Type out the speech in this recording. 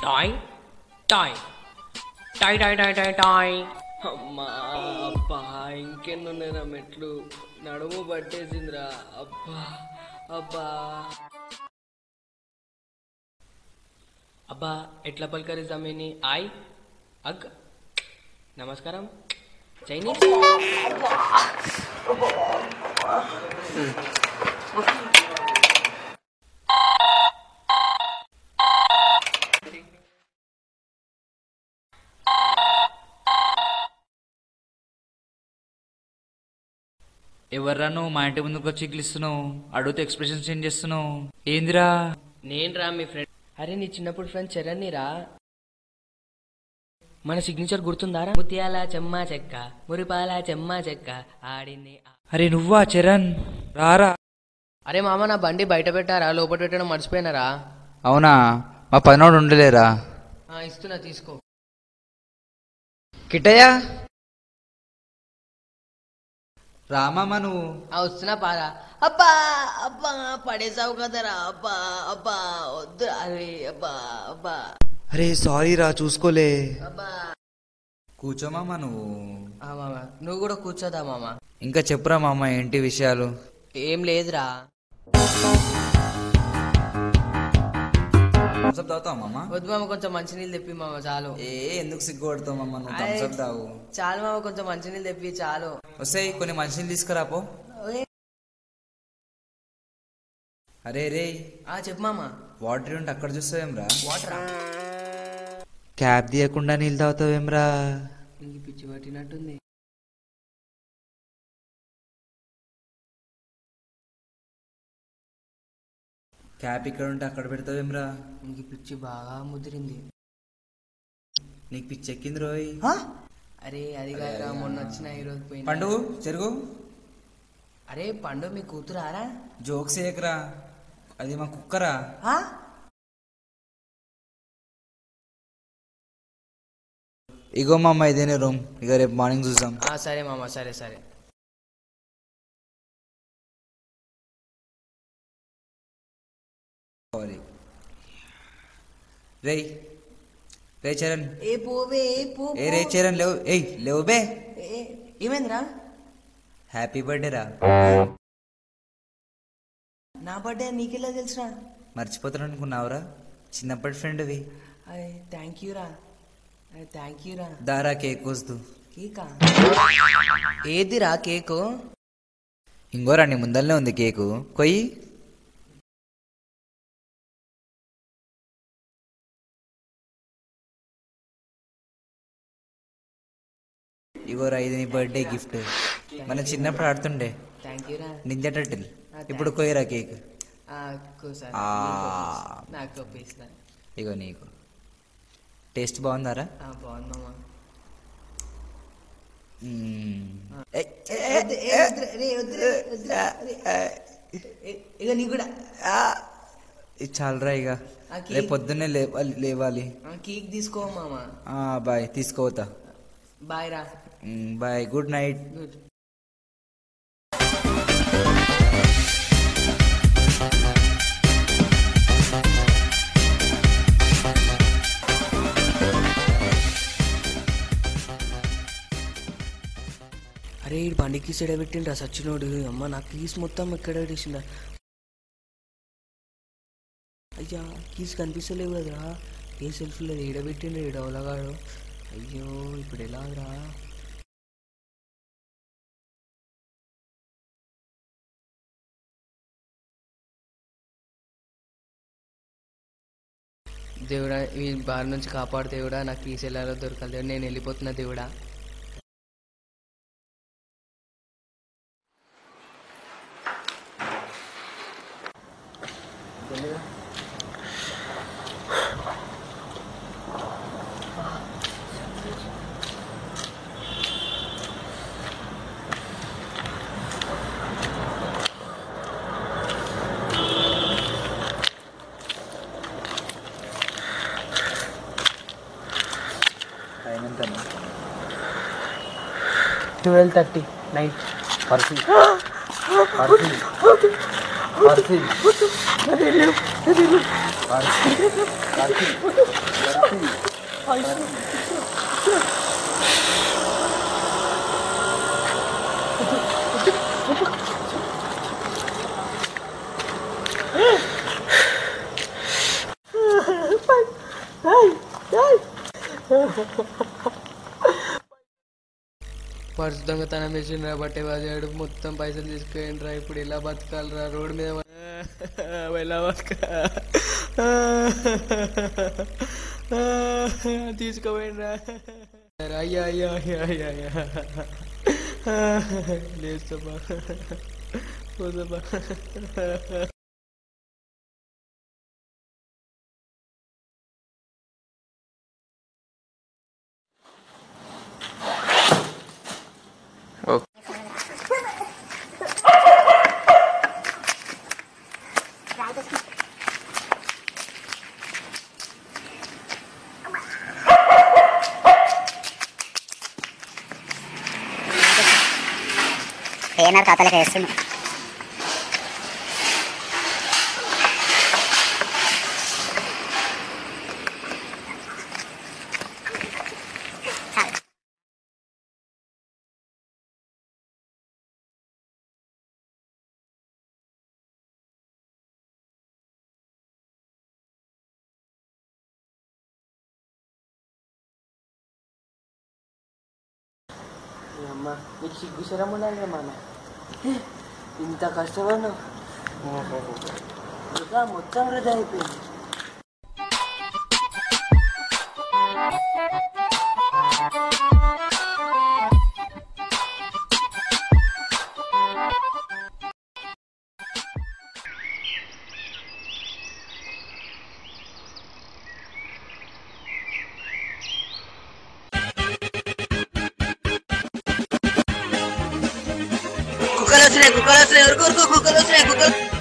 Toy toy toy toy toy toy toy. అమ్మా అబ్బా ఇంకెన్నున్నాయిరా మెట్లు, నడుము పట్టేసిందిరా. అబ్బా అబ్బా అబ్బా ఎట్లా పలకరిస్తామని ఆయ్ అగ్ నమస్కారం చైనీస్. ఎవర్రా నువ్వు మా ఇంటి ముందుకు వచ్చి ఇస్తున్నావు, అడుగుతూ ఎక్స్ప్రెషన్ చేంజ్ చేస్తున్నావు ఏందిరా? నేను రా మీ ఫ్రెండ్. అరే నీ చిన్నప్పుడు ఫ్రెండ్ చరణ్ రా. మన సిగ్నేచర్ గుర్తుందారా? ముత్యాల చెమ్మా చెక్క మురిపాల చెమ్మా చెక్క ఆడింది. అరే నువ్వా చరణ్? రారా. అరే మామ నా బండి బయట పెట్టారా, లోపల పెట్టడం మర్చిపోయినారా? అవునా, మా పనోడు ఉండలేరా? ఇస్తున్నా తీసుకో. కిట్టయ్యా రామమ్మ నువ్వు. వస్తున్నా పారా. అబ్బా అబ్బా పడేసావు కదరా. అబ్బా అబ్బా వద్దు. అరే అబ్బా అబ్బా. అరే సారీ రా, చూసుకోలే. అబ్బా కూర్చోమమ్మ నువ్వు. మామ నువ్వు కూడా కూర్చోదా మామ. ఇంకా చెప్పురా మామ, ఏంటి విషయాలు? ఏం లేదురా. థమ్స్అప్ తాగుతావా మామ? వద్దు మామ, కొంచెం మంచినీళ్ళు తెప్పి మామ చాలు. ఎందుకు సిగ్గుపడతావు మామ, నువ్వు థమ్స్అప్ తాగు. చాలు మామ, కొంచెం మంచినీళ్ళు తెప్పి చాలు. వస్తాయి కొన్ని మంచినీళ్ళు తీసుకురాపో. అరే రే చెప్పు మామ. వాటర్ ఉంటే అక్కడ చూస్తావేమ్రా? వాటరా? క్యాప్ తీయకుండా నీళ్ళు తాగుతావేమ్రా? ఇంక పిచ్చి పట్టినట్టుంది. క్యాప్ ఇక్కడ ఉంటే అక్కడ పెడతావేమ్రా? ఇంక పిచ్చి బాగా ముదిరింది. నీకు పిచ్చి ఎక్కింది రోయ్. అరే అది కాదురా, మొన్న వచ్చిన ఈరోజు పోయిన. పండు చెరుగు. అరే పండు మీ కూతురారా? జోక్స్ ఏకరా, అది మా కుక్కరా. ఇగో మా అమ్మ ఇదేనే రూమ్, ఇక రేపు మార్నింగ్ చూసాం. సరే మామ, సరే సరే. రే రే చరణ్. ఏ పోవే పో. ఏ రే చరణ్ లేవు. లేవు బే. ఏమైందిరా? హ్యాపీ బర్త్డే రా. నా బర్త్డే నీకెలా తెలుసురా? మర్చిపోతాను అనుకున్నావురా, చిన్నప్పటి ఫ్రెండ్వి. అరే థ్యాంక్ యూ రా. థ్యాంక్ యూ రా. దారా కేక్ వస్తు. కేకా? ఏదిరా కేకు? ఇంగోరా నీ ముందరనే ఉంది కేకు, కొయ్యి. ఇగోరా ఇది నీ బర్త్డే గిఫ్ట్. మనం చిన్నప్పుడు ఆడుతుండే థ్యాంక్ యూ రా. Ninja turtle. ఇప్పుడు కొయ్యరా కేక్. నాకు పీస్తా. ఇగో నీకు. టేస్ట్ బాగుందారా? బాగుంది మామ. ఇక నీ కూడా చాలరా, ఇక రేపు పొద్దున్నే లేవాలి. కేక్ తీసుకో మామ. బాయ్, తీసుకోవతా. బాయ్ రా. Bye, good night. గుడ్. అరే ఈ బండి కీస్ ఎడ పెట్టిండ్రా సచ్చినోడు. అమ్మ నా కీస్ మొత్తం ఎక్కడ పెట్టేసిండ. అయ్యా కీస్ కనిపిస్తలేవు కదరా. ఏ సెల్ఫ్ లేదు, ఈడబెట్టిండు ఈడ ఒలగాడు. అయ్యో ఇప్పుడు ఎలాగరా? దేవుడా ఈ బారి నుంచి కాపాడు దేవుడా. నాకు కీస్ ఎలా దొరకలేదు, నేను వెళ్ళిపోతున్నా దేవుడా. టైం ఎంత? 12:30 నైట్. పర్సీ పర్సీ పర్సు దొంగతనం వేసిండ్రా, బట్టే బాజాడు, మొత్తం పైసలు తీసుకుపోయిండ్రా. ఇప్పుడు ఎలా బతకాలరా? రోడ్డు మీద ఎలా బతక తీసుకుపోయిండ్రా. అయ్యా అయ్యా అయ్యా అయ్యా అయ్యా లేస్తామా పోదామా. ఏనారు ఖాతాలకు వేస్తుంది. అమ్మా నీకు సిగ్గు శరం ఉండాలి అన్న, ఇంత కష్టపడినా మొత్తం వృధా అయిపోయింది. కుక్కలు వచ్చినాయి, కుక్కలు వచ్చినాయి, కుక్కలు వచ్చినాయి, కుక్కలు